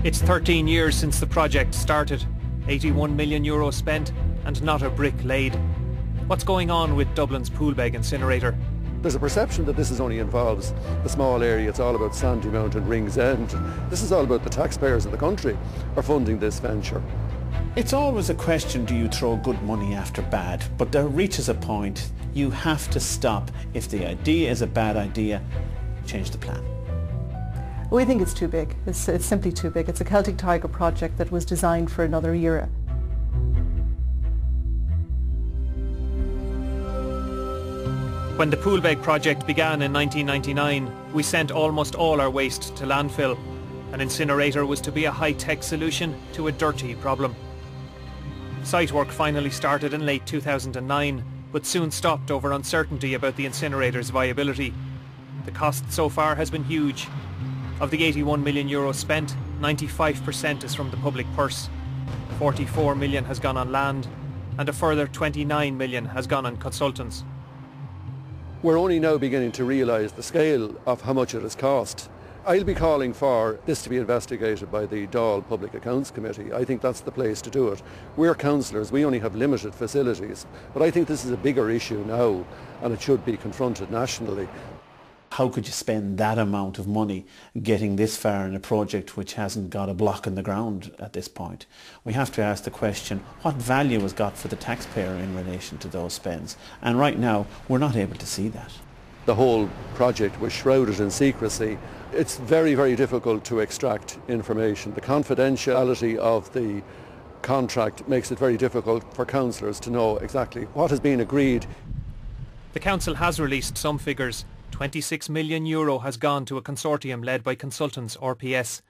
It's 13 years since the project started, €81 million spent and not a brick laid. What's going on with Dublin's Poolbeg Incinerator? There's a perception that this only involves the small area. It's all about Sandymount and Ringsend. This is all about the taxpayers of the country are funding this venture. It's always a question, do you throw good money after bad? But there reaches a point you have to stop. If the idea is a bad idea, change the plan. We think it's too big. It's simply too big. It's a Celtic Tiger project that was designed for another era. When the Poolbeg project began in 1999, we sent almost all our waste to landfill. An incinerator was to be a high-tech solution to a dirty problem. Site work finally started in late 2009, but soon stopped over uncertainty about the incinerator's viability. The cost so far has been huge. Of the €81 million spent, 95% is from the public purse. 44 million has gone on land, and a further 29 million has gone on consultants. We're only now beginning to realise the scale of how much it has cost. I'll be calling for this to be investigated by the Dáil Public Accounts Committee. I think that's the place to do it. We're councillors, we only have limited facilities, but I think this is a bigger issue now and it should be confronted nationally. How could you spend that amount of money getting this far in a project which hasn't got a block in the ground at this point? We have to ask the question, what value was got for the taxpayer in relation to those spends? And right now, we're not able to see that. The whole project was shrouded in secrecy. It's very, very difficult to extract information. The confidentiality of the contract makes it very difficult for councillors to know exactly what has been agreed. The council has released some figures. €26 million has gone to a consortium led by consultants RPS.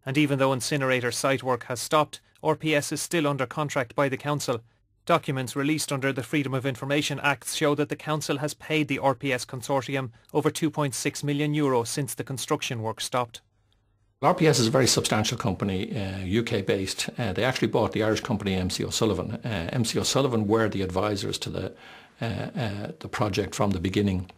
And even though incinerator site work has stopped, RPS is still under contract by the council. Documents released under the Freedom of Information Act show that the council has paid the RPS consortium over €2.6 million since the construction work stopped. RPS is a very substantial company, UK based. They actually bought the Irish company MC O'Sullivan. MC O'Sullivan were the advisors to the project from the beginning.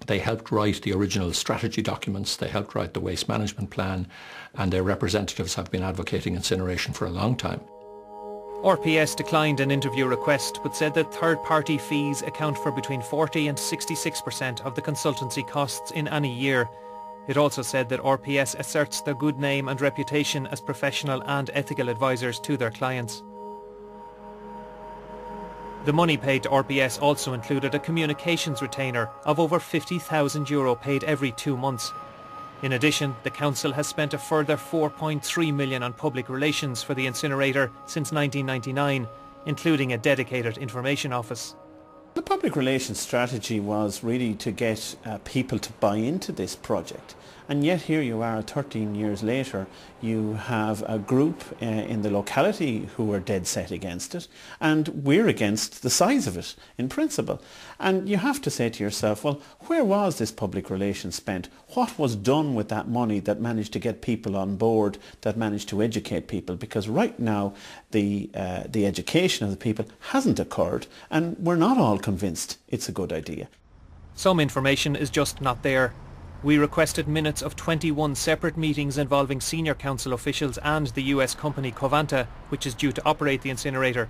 They helped write the original strategy documents, they helped write the waste management plan, and their representatives have been advocating incineration for a long time. RPS declined an interview request but said that third-party fees account for between 40 and 66% of the consultancy costs in any year. It also said that RPS asserts their good name and reputation as professional and ethical advisors to their clients. The money paid to RPS also included a communications retainer of over €50,000 paid every 2 months. In addition, the council has spent a further €4.3 million on public relations for the incinerator since 1999, including a dedicated information office. The public relations strategy was really to get people to buy into this project. And yet here you are 13 years later, you have a group in the locality who are dead set against it, and we're against the size of it in principle. And you have to say to yourself, well, where was this public relations spent? What was done with that money that managed to get people on board, that managed to educate people? Because right now the education of the people hasn't occurred, and we're not all convinced it's a good idea. Some information is just not there. We requested minutes of 21 separate meetings involving senior council officials and the US company Covanta, which is due to operate the incinerator.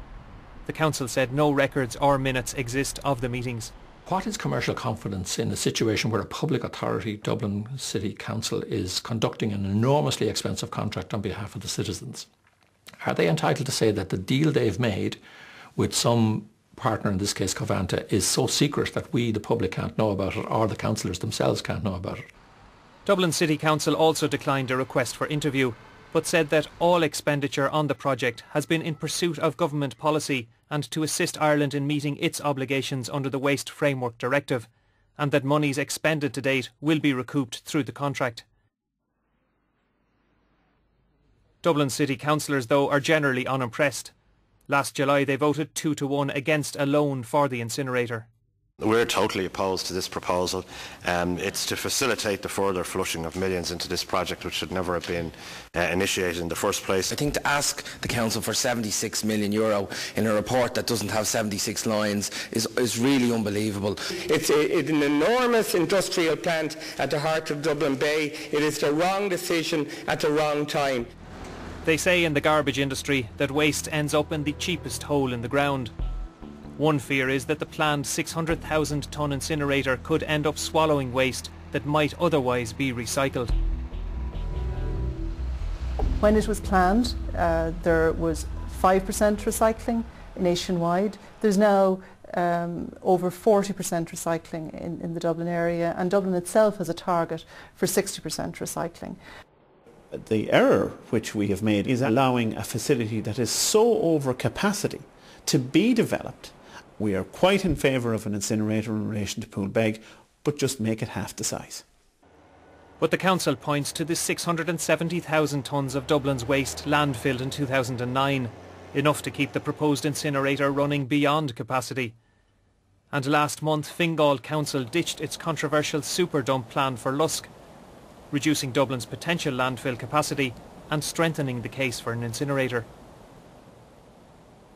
The council said no records or minutes exist of the meetings. What is commercial confidence in a situation where a public authority, Dublin City Council, is conducting an enormously expensive contract on behalf of the citizens? Are they entitled to say that the deal they've made with some partner, in this case Covanta, is so secret that we, the public, can't know about it, or the councillors themselves can't know about it? Dublin City Council also declined a request for interview, but said that all expenditure on the project has been in pursuit of government policy and to assist Ireland in meeting its obligations under the Waste Framework Directive, and that monies expended to date will be recouped through the contract. Dublin City councillors, though, are generally unimpressed. Last July they voted 2-1 against a loan for the incinerator. We're totally opposed to this proposal. It's to facilitate the further flushing of millions into this project, which should never have been initiated in the first place. I think to ask the Council for €76 million in a report that doesn't have 76 lines is really unbelievable. It's an enormous industrial plant at the heart of Dublin Bay. It is the wrong decision at the wrong time. They say in the garbage industry that waste ends up in the cheapest hole in the ground. One fear is that the planned 600,000 tonne incinerator could end up swallowing waste that might otherwise be recycled. When it was planned, there was 5% recycling nationwide. There's now over 40% recycling in the Dublin area, and Dublin itself has a target for 60% recycling. The error which we have made is allowing a facility that is so over capacity to be developed. We are quite in favour of an incinerator in relation to Poolbeg, but just make it half the size. But the council points to the 670,000 tonnes of Dublin's waste landfilled in 2009, enough to keep the proposed incinerator running beyond capacity. And last month Fingal Council ditched its controversial super dump plan for Lusk, reducing Dublin's potential landfill capacity and strengthening the case for an incinerator.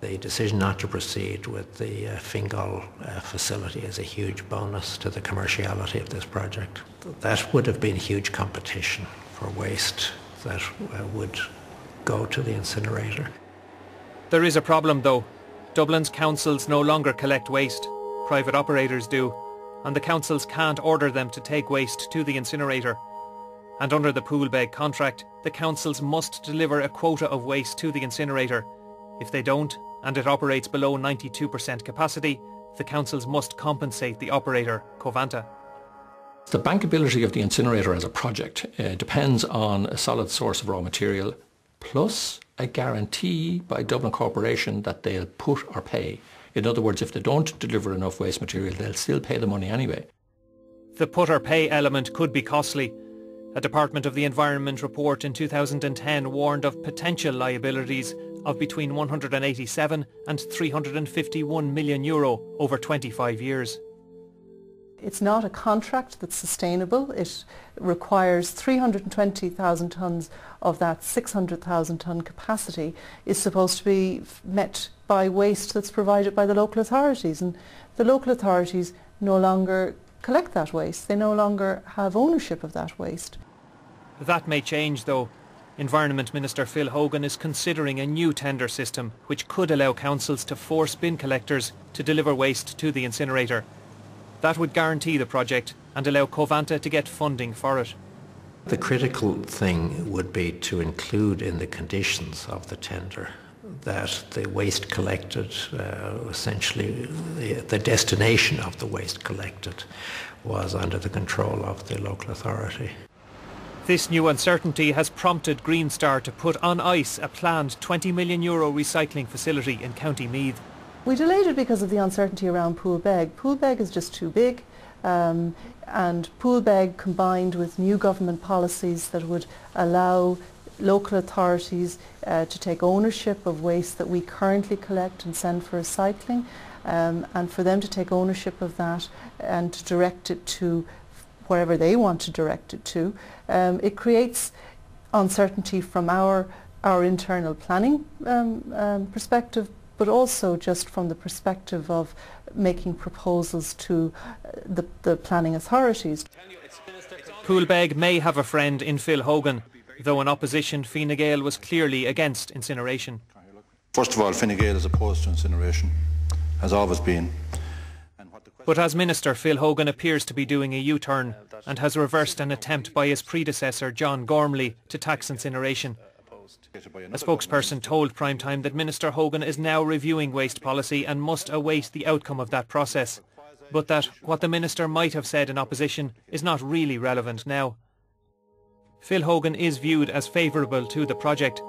The decision not to proceed with the Fingal facility is a huge bonus to the commerciality of this project. That would have been huge competition for waste that would go to the incinerator. There is a problem though. Dublin's councils no longer collect waste. Private operators do, and the councils can't order them to take waste to the incinerator. And under the Poolbeg contract, the councils must deliver a quota of waste to the incinerator. If they don't, and it operates below 92% capacity, the councils must compensate the operator, Covanta. The bankability of the incinerator as a project depends on a solid source of raw material, plus a guarantee by Dublin Corporation that they'll put or pay. In other words, if they don't deliver enough waste material, they'll still pay the money anyway. The put or pay element could be costly. A Department of the Environment report in 2010 warned of potential liabilities of between 187 and 351 million euro over 25 years. It's not a contract that's sustainable. It requires 320,000 tonnes of that 600,000 tonne capacity is supposed to be met by waste that's provided by the local authorities, and the local authorities no longer collect that waste. They no longer have ownership of that waste. That may change though. Environment Minister Phil Hogan is considering a new tender system which could allow councils to force bin collectors to deliver waste to the incinerator. That would guarantee the project and allow Covanta to get funding for it. The critical thing would be to include in the conditions of the tender that the waste collected, essentially the destination of the waste collected, was under the control of the local authority. This new uncertainty has prompted Green Star to put on ice a planned €20 million recycling facility in County Meath. We delayed it because of the uncertainty around Poolbeg. Poolbeg is just too big, and Poolbeg combined with new government policies that would allow local authorities to take ownership of waste that we currently collect and send for recycling, and for them to take ownership of that and to direct it to wherever they want to direct it to. It creates uncertainty from our internal planning perspective, but also just from the perspective of making proposals to the planning authorities. Poolbeg may have a friend in Phil Hogan, though in opposition Fine Gael was clearly against incineration. First of all, Fine Gael is opposed to incineration, has always been. But as Minister Phil Hogan appears to be doing a U-turn and has reversed an attempt by his predecessor John Gormley to tax incineration. A spokesperson told Primetime that Minister Hogan is now reviewing waste policy and must await the outcome of that process, but that what the Minister might have said in opposition is not really relevant now. Phil Hogan is viewed as favourable to the project.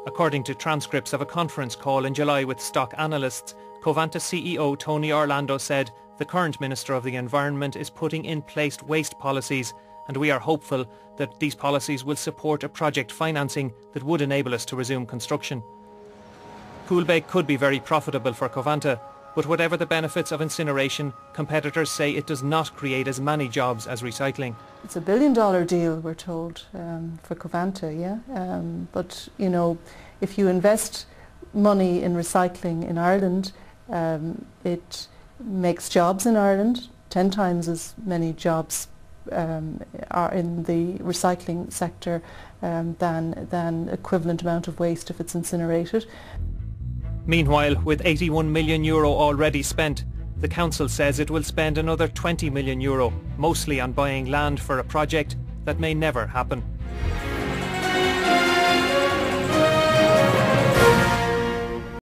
According to transcripts of a conference call in July with stock analysts, Covanta CEO Tony Orlando said the current Minister of the Environment is putting in place waste policies, and we are hopeful that these policies will support a project financing that would enable us to resume construction. Poolbeg could be very profitable for Covanta, but whatever the benefits of incineration, competitors say it does not create as many jobs as recycling. It's $1 billion deal, we're told, for Covanta, yeah? But, you know, if you invest money in recycling in Ireland, it makes jobs in Ireland, 10 times as many jobs are in the recycling sector than equivalent amount of waste if it's incinerated. Meanwhile, with €81 million already spent, the council says it will spend another €20 million, mostly on buying land for a project that may never happen.